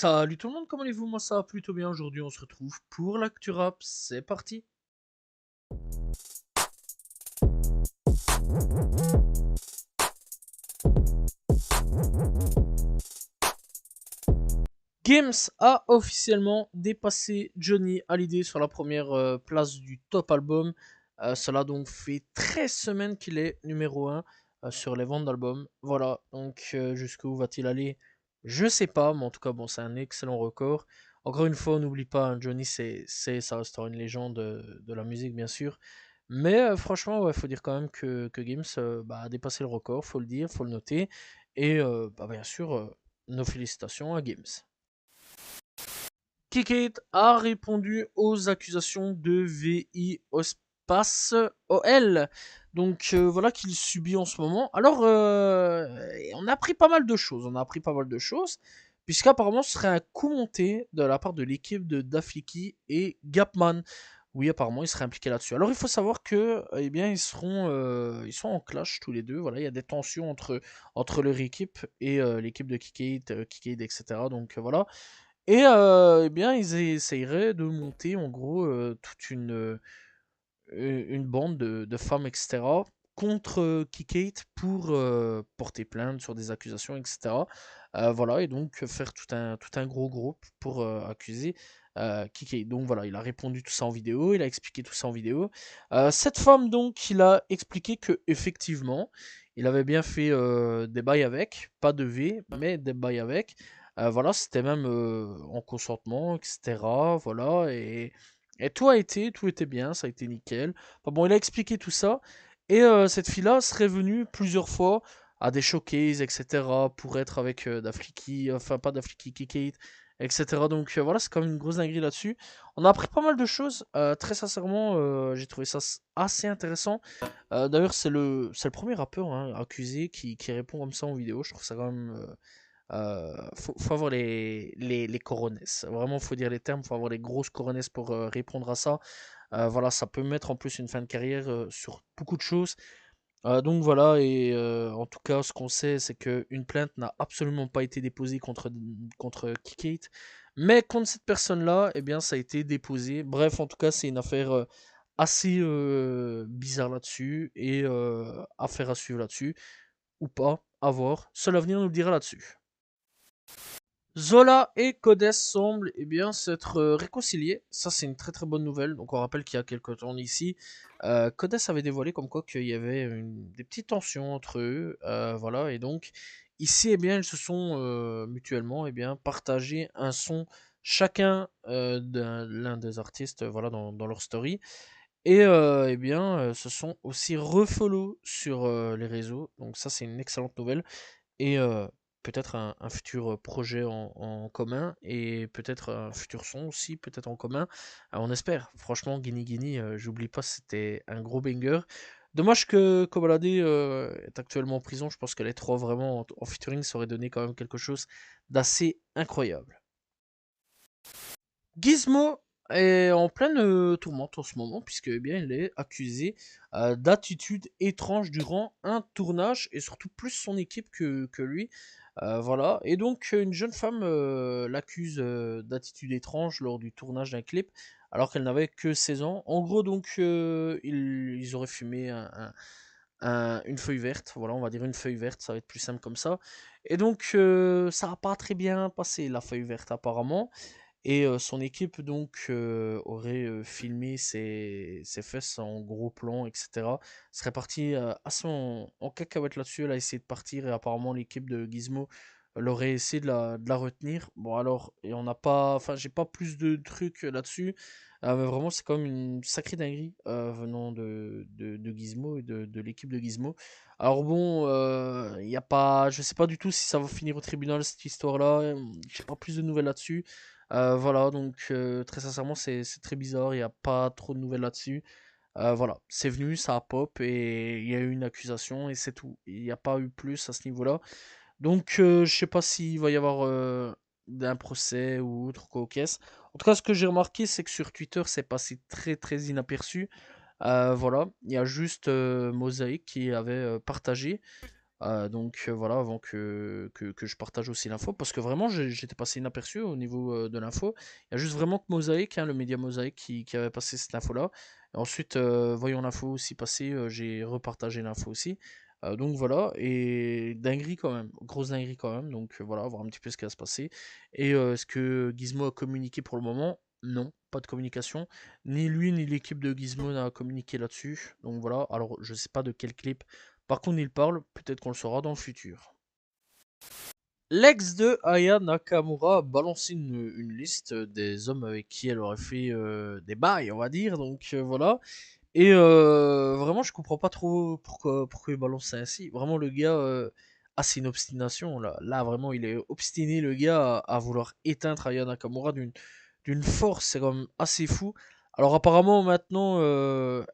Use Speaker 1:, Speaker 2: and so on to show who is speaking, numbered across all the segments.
Speaker 1: Salut tout le monde, comment allez-vous? Moi ça va plutôt bien. Aujourd'hui on se retrouve pour l'actu rap, c'est parti. Gims a officiellement dépassé Johnny Hallyday sur la première place du top album. Cela donc fait 13 semaines qu'il est numéro 1 sur les ventes d'albums. Voilà, donc jusqu'où va-t-il aller? Je sais pas, mais en tout cas bon, c'est un excellent record. Encore une fois, on n'oublie pas, hein, Johnny ça restera une légende de la musique bien sûr. Mais franchement, ouais, faut dire quand même que Gims a dépassé le record, faut le dire, faut le noter. Et bien sûr, nos félicitations à Gims. Kikate a répondu aux accusations de VI Ospas OL. Donc voilà qu'il subit en ce moment. Alors on a appris pas mal de choses. Puisqu'apparemment ce serait un coup monté de la part de l'équipe de Dafiki et Gapman. Oui, apparemment, ils seraient impliqués là-dessus. Alors, il faut savoir que, eh bien, ils sont en clash tous les deux. Voilà, il y a des tensions entre leur équipe et l'équipe de Kikade, etc. Donc, voilà. Et eh bien, ils essaieraient de monter en gros toute une bande de femmes, etc., contre Kikate pour porter plainte sur des accusations, etc. Voilà, et donc faire tout un gros groupe pour accuser Kikate. Donc voilà, il a répondu tout ça en vidéo, il a expliqué tout ça en vidéo. Cette femme, donc, il a expliqué que effectivement, il avait bien fait des bails avec, pas de V, mais des bails avec. Voilà, c'était même en consentement, etc. Voilà, et tout était bien, ça a été nickel. Enfin bon, il a expliqué tout ça. Et cette fille-là serait venue plusieurs fois à des showcases, etc. pour être avec Dafliki, enfin pas Dafliki, Kikate, etc. Donc voilà, c'est quand même une grosse dinguerie là-dessus. On a appris pas mal de choses. Très sincèrement, j'ai trouvé ça assez intéressant. D'ailleurs, c'est le premier rappeur, hein, accusé qui répond comme ça en vidéo. Je trouve ça quand même faut avoir les corones. Vraiment, faut dire les termes, faut avoir les grosses corones pour répondre à ça. Voilà, ça peut mettre en plus une fin de carrière sur beaucoup de choses. Donc voilà, et en tout cas, ce qu'on sait, c'est qu'une plainte n'a absolument pas été déposée contre Kikate. Mais contre cette personne-là, eh bien, ça a été déposé. Bref, en tout cas, c'est une affaire assez bizarre là-dessus et affaire à suivre là-dessus. Ou pas, à voir. Seul l'avenir nous le dira là-dessus. Zola et Codes semblent s'être réconciliés. Ça, c'est une très très bonne nouvelle. Donc, on rappelle qu'il y a quelques temps ici, Codes avait dévoilé comme quoi qu'il y avait des petites tensions entre eux. Voilà, et donc, ici, ils se sont mutuellement partagé un son chacun de l'un des artistes voilà, dans leur story. Et se sont aussi refollow sur les réseaux. Donc, ça, c'est une excellente nouvelle et peut-être un futur projet en commun et peut-être un futur son aussi, peut-être en commun. On espère. Franchement, Guinea Guinea, j'oublie pas, c'était un gros banger. Dommage que Kobalade est actuellement en prison. Je pense que les trois vraiment en featuring, ça aurait donné quand même quelque chose d'assez incroyable. Gizmo est en pleine tourmente en ce moment, puisque il est accusé d'attitude étrange durant un tournage, et surtout plus son équipe que lui. Voilà. Et donc, une jeune femme l'accuse d'attitude étrange lors du tournage d'un clip, alors qu'elle n'avait que 16 ans. En gros, donc, ils auraient fumé une feuille verte. Voilà, on va dire une feuille verte, ça va être plus simple comme ça. Et donc, ça n'a pas très bien passé, la feuille verte, apparemment. Et son équipe donc aurait filmé ses fesses en gros plan, etc. Serait parti assez en cacahuète là-dessus. Elle a essayé de partir et apparemment l'équipe de Gizmo l'aurait essayé de la retenir. Bon alors, et on n'a pas, enfin j'ai pas plus de trucs là-dessus. Mais vraiment c'est quand même une sacrée dinguerie venant de Gizmo et de l'équipe de Gizmo. Alors bon, il y a pas, je sais pas du tout si ça va finir au tribunal cette histoire-là. J'ai pas plus de nouvelles là-dessus. Voilà, donc très sincèrement, c'est très bizarre, il n'y a pas trop de nouvelles là-dessus. Voilà, c'est venu, ça a pop et il y a eu une accusation et c'est tout. Il n'y a pas eu plus à ce niveau-là. Donc je sais pas s'il va y avoir un procès ou autre quoi aux caisses. En tout cas, ce que j'ai remarqué, c'est que sur Twitter, c'est passé très très inaperçu. Voilà, il y a juste Mosaïque qui avait partagé. Donc voilà, avant que je partage aussi l'info, parce que vraiment j'étais passé inaperçu au niveau de l'info. Il y a juste vraiment que Mosaïque, hein, le média Mosaïque, qui avait passé cette info-là. Et ensuite, voyons l'info aussi passer, j'ai repartagé l'info aussi. Donc voilà, et dinguerie quand même, grosse dinguerie quand même. Donc voilà, voir un petit peu ce qui va se passer. Et est-ce que Gizmo a communiqué pour le moment? Non, pas de communication. Ni lui ni l'équipe de Gizmo n'a communiqué là-dessus. Donc voilà, alors je sais pas de quel clip par contre, il parle, peut-être qu'on le saura dans le futur. L'ex de Aya Nakamura a balancé une liste des hommes avec qui elle aurait fait des bails, on va dire. Donc voilà. Et vraiment, je comprends pas trop pourquoi il balance ça ainsi. Vraiment, le gars a c'est une obstination. Là, vraiment, il est obstiné, le gars, à vouloir éteindre Aya Nakamura d'une force. C'est quand même assez fou. Alors, apparemment, maintenant,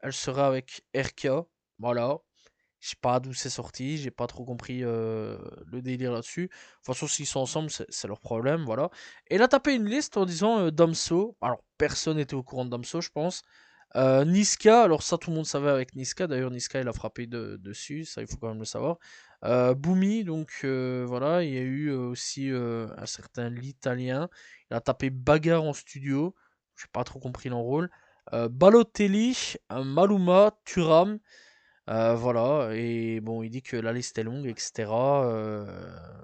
Speaker 1: elle sera avec RK. Voilà. Je sais pas d'où c'est sorti, j'ai pas trop compris le délire là-dessus. De toute façon, s'ils sont ensemble, c'est leur problème, voilà. Et il a tapé une liste en disant Damso. Alors, personne n'était au courant de Damso, je pense. Niska, alors ça, tout le monde savait avec Niska. D'ailleurs, Niska, il a frappé dessus, ça, il faut quand même le savoir. Boomy, donc voilà, il y a eu aussi un certain l'Italien. Il a tapé bagarre en studio. J'ai pas trop compris l'enrôle. Balotelli, Maluma, Thuram. Voilà, et bon, il dit que la liste est longue, etc.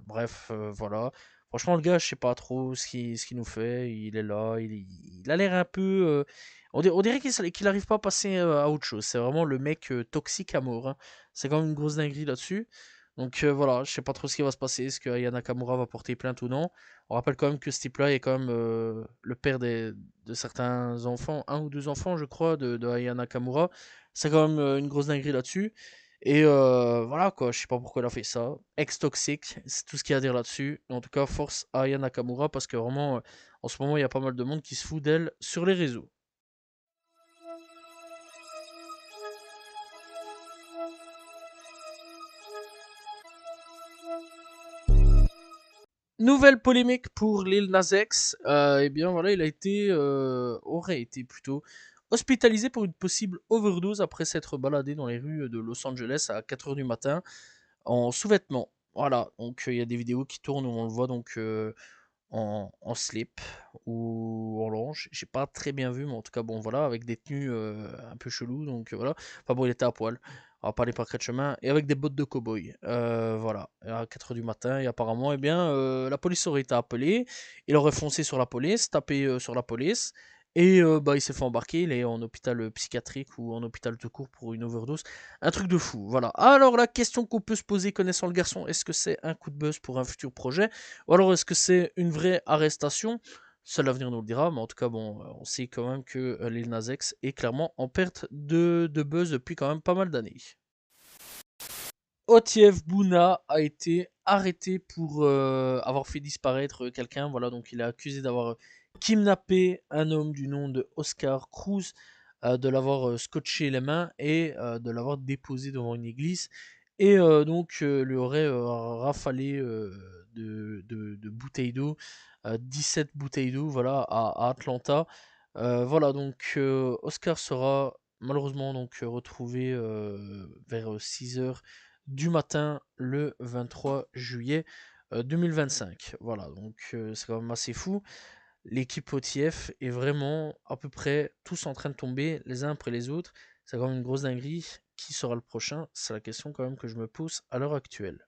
Speaker 1: Bref, voilà. Franchement, le gars, je sais pas trop ce qu'il nous fait. Il est là, il a l'air un peu. On dirait qu'il arrive pas à passer à autre chose. C'est vraiment le mec toxique à mort, hein. C'est quand même une grosse dinguerie là-dessus. Donc voilà, je sais pas trop ce qui va se passer. Est-ce que Aya Nakamura va porter plainte ou non? On rappelle quand même que ce type-là est quand même le père de certains enfants, un ou deux enfants, je crois, de Aya Nakamura. C'est quand même une grosse dinguerie là-dessus. Et voilà quoi, je sais pas pourquoi il a fait ça. Ex-toxique, c'est tout ce qu'il y a à dire là-dessus. En tout cas, force à Aya Nakamura parce que vraiment, en ce moment, il y a pas mal de monde qui se fout d'elle sur les réseaux. Nouvelle polémique pour Lil Nas X. Eh bien voilà, aurait été plutôt hospitalisé pour une possible overdose après s'être baladé dans les rues de Los Angeles à 4 heures du matin en sous-vêtements. Voilà, donc il y a des vidéos qui tournent où on le voit donc en slip ou en longe. J'ai pas très bien vu, mais en tout cas, bon, voilà, avec des tenues un peu cheloues, donc voilà. Enfin bon, il était à poil. On va pas aller par quatre chemins et avec des bottes de cow-boy. Voilà, à 4 h du matin, et apparemment, eh bien, la police aurait été appelée. Il aurait foncé sur la police, tapé sur la police. Et bah, il s'est fait embarquer, il est en hôpital psychiatrique ou en hôpital de cours pour une overdose. Un truc de fou, voilà. Alors la question qu'on peut se poser connaissant le garçon, est-ce que c'est un coup de buzz pour un futur projet? Ou alors est-ce que c'est une vraie arrestation? Seul l'avenir nous le dira, mais en tout cas, bon, on sait quand même que Lil Nas X est clairement en perte de buzz depuis quand même pas mal d'années. Otief Bouna a été arrêté pour avoir fait disparaître quelqu'un. Voilà, donc il est accusé d'avoir kidnappé un homme du nom de Oscar Cruz, de l'avoir scotché les mains et de l'avoir déposé devant une église. Et donc lui aurait rafalé de bouteilles d'eau, 17 bouteilles d'eau, voilà, à Atlanta. Voilà, donc Oscar sera malheureusement donc retrouvé vers 6 heures du matin le 23 juillet 2025. Voilà, donc c'est quand même assez fou. L'équipe OTF est vraiment à peu près tous en train de tomber les uns après les autres. C'est quand même une grosse dinguerie. Qui sera le prochain? C'est la question quand même que je me pose à l'heure actuelle.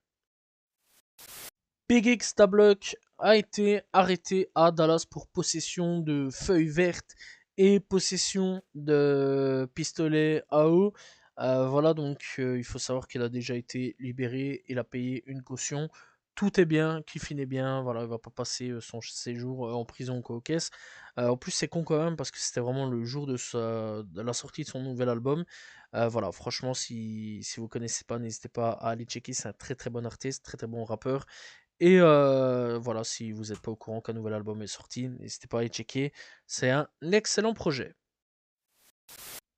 Speaker 1: Big X Tablock a été arrêté à Dallas pour possession de feuilles vertes et possession de pistolets à eau. Voilà, donc il faut savoir qu'il a déjà été libéré, il a payé une caution. Tout est bien, qui finit bien, voilà, il va pas passer son séjour en prison ou aux caisses. En plus, c'est con quand même parce que c'était vraiment le jour de la sortie de son nouvel album. Voilà, franchement, si vous connaissez pas, n'hésitez pas à aller checker. C'est un très très bon artiste, très très bon rappeur. Et voilà, si vous n'êtes pas au courant qu'un nouvel album est sorti, n'hésitez pas à aller checker. C'est un excellent projet.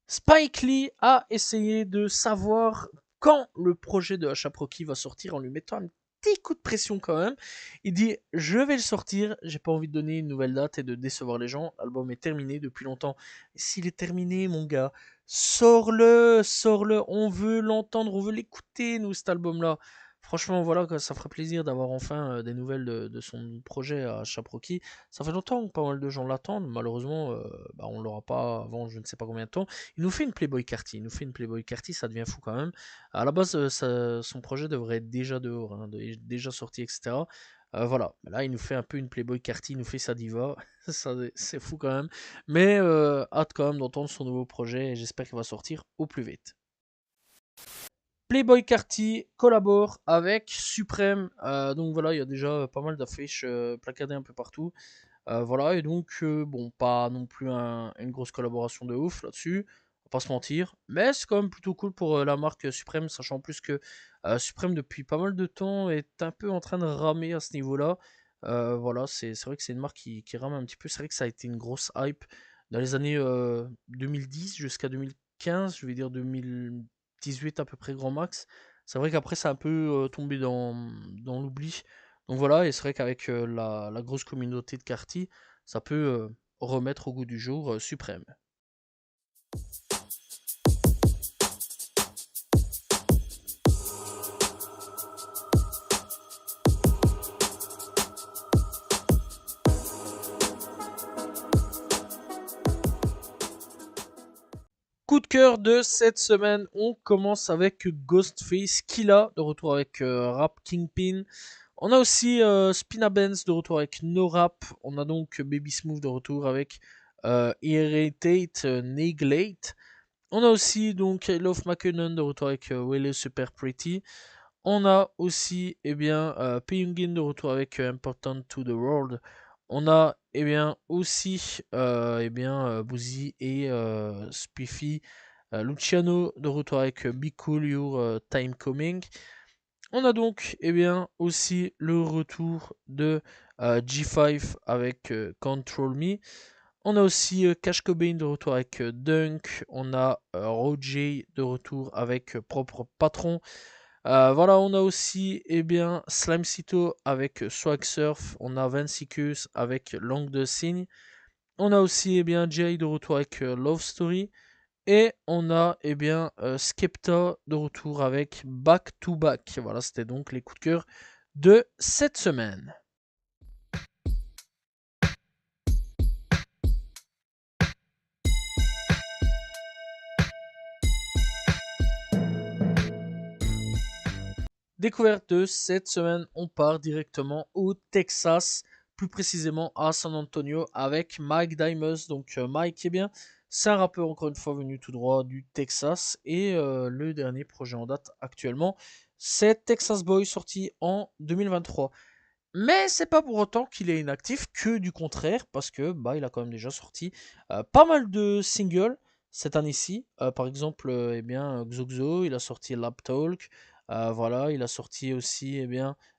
Speaker 1: Spike Lee a essayé de savoir quand le projet de A$AP Rocky va sortir en lui mettant un petit coup de pression quand même. Il dit je vais le sortir, j'ai pas envie de donner une nouvelle date et de décevoir les gens. L'album est terminé depuis longtemps. S'il est terminé, mon gars, sors-le, sors-le. On veut l'entendre, on veut l'écouter, nous, cet album-là. Franchement, voilà, quoi, ça ferait plaisir d'avoir enfin des nouvelles de son projet à Chaproki. Ça fait longtemps que pas mal de gens l'attendent. Malheureusement, bah, on l'aura pas avant je ne sais pas combien de temps. Il nous fait une Playboy Carty. Il nous fait une Playboy Carty, ça devient fou quand même. À la base, son projet devrait être déjà dehors, hein, déjà sorti, etc. Voilà, là, il nous fait un peu une Playboy Carty, il nous fait sa diva. Ça, c'est fou quand même. Mais hâte quand même d'entendre son nouveau projet et j'espère qu'il va sortir au plus vite. Playboy Carty collabore avec Supreme. Donc voilà, il y a déjà pas mal d'affiches placardées un peu partout. Voilà, et donc, bon, pas non plus une grosse collaboration de ouf là-dessus, on va pas se mentir. Mais c'est quand même plutôt cool pour la marque Supreme, sachant plus que Supreme, depuis pas mal de temps, est un peu en train de ramer à ce niveau-là. Voilà, c'est vrai que c'est une marque qui rame un petit peu. C'est vrai que ça a été une grosse hype dans les années 2010 jusqu'à 2015, je vais dire 2018 à peu près grand max. C'est vrai qu'après, ça a un peu tombé dans l'oubli. Donc voilà, et c'est vrai qu'avec la grosse communauté de Carty, ça peut remettre au goût du jour Suprême. Coup de cœur de cette semaine, on commence avec Ghostface Killah, de retour avec Rap Kingpin. On a aussi Spina Benz de retour avec No Rap. On a donc Baby Smooth de retour avec Irritate Neglate. On a aussi donc Love McKinnon de retour avec Willie Super Pretty. On a aussi Pyongin de retour avec Important to the World. On a aussi Boozy et Spiffy. Luciano de retour avec Be Cool Your Time Coming. On a donc aussi le retour de G5 avec Control Me. On a aussi Cash Cobain de retour avec Dunk. On a Roger de retour avec Propre Patron. Voilà, on a aussi Slime Cito avec Swag Surf. On a Vansicus avec Langue de Cygne. On a aussi Jay de retour avec Love Story. Et on a Skepta de retour avec Back to Back. Voilà, c'était donc les coups de cœur de cette semaine. Découverte de cette semaine, on part directement au Texas, plus précisément à San Antonio avec Mike Dimus. Donc Mike, c'est un rappeur encore une fois venu tout droit du Texas et le dernier projet en date actuellement, c'est Texas Boy sorti en 2023. Mais c'est pas pour autant qu'il est inactif, que du contraire, parce que bah il a quand même déjà sorti pas mal de singles cette année-ci. Par exemple, Xoxo, il a sorti Lap Talk, voilà, il a sorti aussi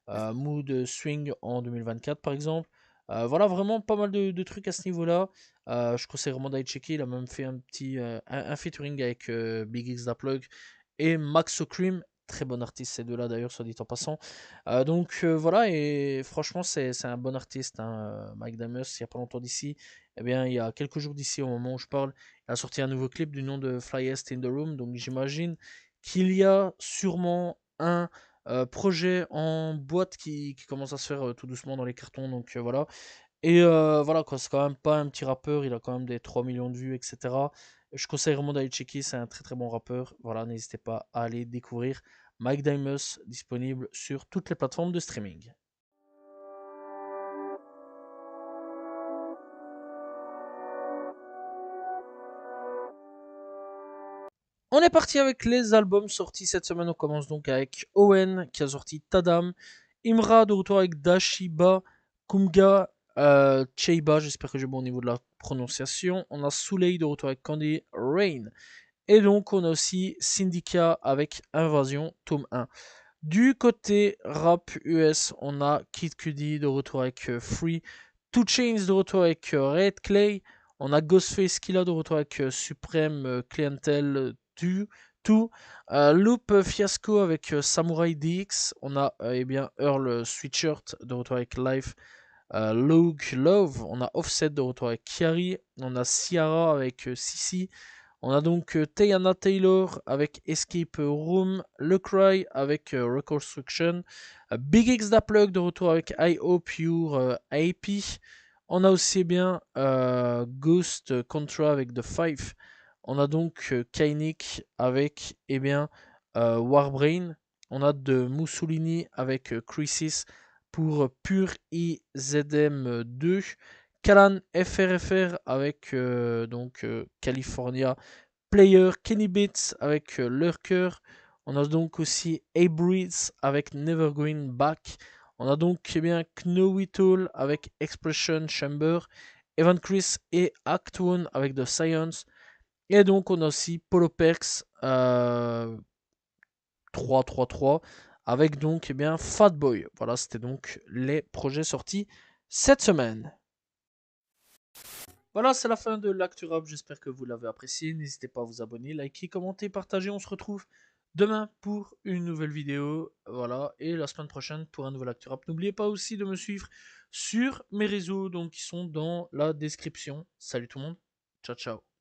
Speaker 1: Mood Swing en 2024 par exemple. Voilà, vraiment pas mal de trucs à ce niveau-là. Je conseille vraiment d'aller checker. Il a même fait un featuring avec Big X Plug et Max Cream. Très bon artiste, ces deux-là d'ailleurs, soit dit en passant. Voilà, et franchement, c'est un bon artiste, hein, Mike Damus. Il n'y a pas longtemps d'ici, il y a quelques jours d'ici, au moment où je parle, il a sorti un nouveau clip du nom de Flyest in the Room. Donc j'imagine qu'il y a sûrement un projet en boîte qui commence à se faire tout doucement dans les cartons. Donc voilà. Et voilà, quoi, c'est quand même pas un petit rappeur, il a quand même des 3 millions de vues, etc. Je conseille vraiment d'aller checker, c'est un très très bon rappeur. Voilà, n'hésitez pas à aller découvrir Mike Dimus, disponible sur toutes les plateformes de streaming. On est parti avec les albums sortis cette semaine. On commence donc avec Owen qui a sorti Tadam, Imra de retour avec Dashiba, Kumga, Cheiba, j'espère que j'ai bon au niveau de la prononciation. On a Souley de retour avec Candy Rain. Et donc on a aussi Syndicat avec Invasion, tome 1. Du côté rap US, on a Kid Cudi de retour avec Free, Two Chainz de retour avec Red Clay, on a Ghostface Killah de retour avec Supreme Clientele 2, Loop Fiasco avec Samurai DX, on a Earl Sweatshirt de retour avec Life, Logue Love, on a Offset de retour avec Kiari, on a Ciara avec Sissi, On a donc Teyana Taylor avec Escape Room, Le Cry avec Reconstruction, Big X Da Plug de retour avec I Hope You're AP. On a aussi bien Ghost Contra avec The Five. On a donc Kainik avec Warbrain. On a de Mussolini avec Crisis pour Pure IZM 2. Kalan FRFR avec California Player, Kenny Beats avec Lurker. On a donc aussi Abreeds avec Never Going Back. On a donc Knowitall avec Expression Chamber. Evan Chris et Act One avec The Science. Et donc on a aussi Polo Perks 3-3-3 avec donc Fatboy. Voilà, c'était donc les projets sortis cette semaine. Voilà, c'est la fin de l'actu rap. J'espère que vous l'avez apprécié. N'hésitez pas à vous abonner, liker, commenter, partager. On se retrouve demain pour une nouvelle vidéo. Voilà, et la semaine prochaine pour un nouvel actu rap. N'oubliez pas aussi de me suivre sur mes réseaux, donc qui sont dans la description. Salut tout le monde. Ciao, ciao.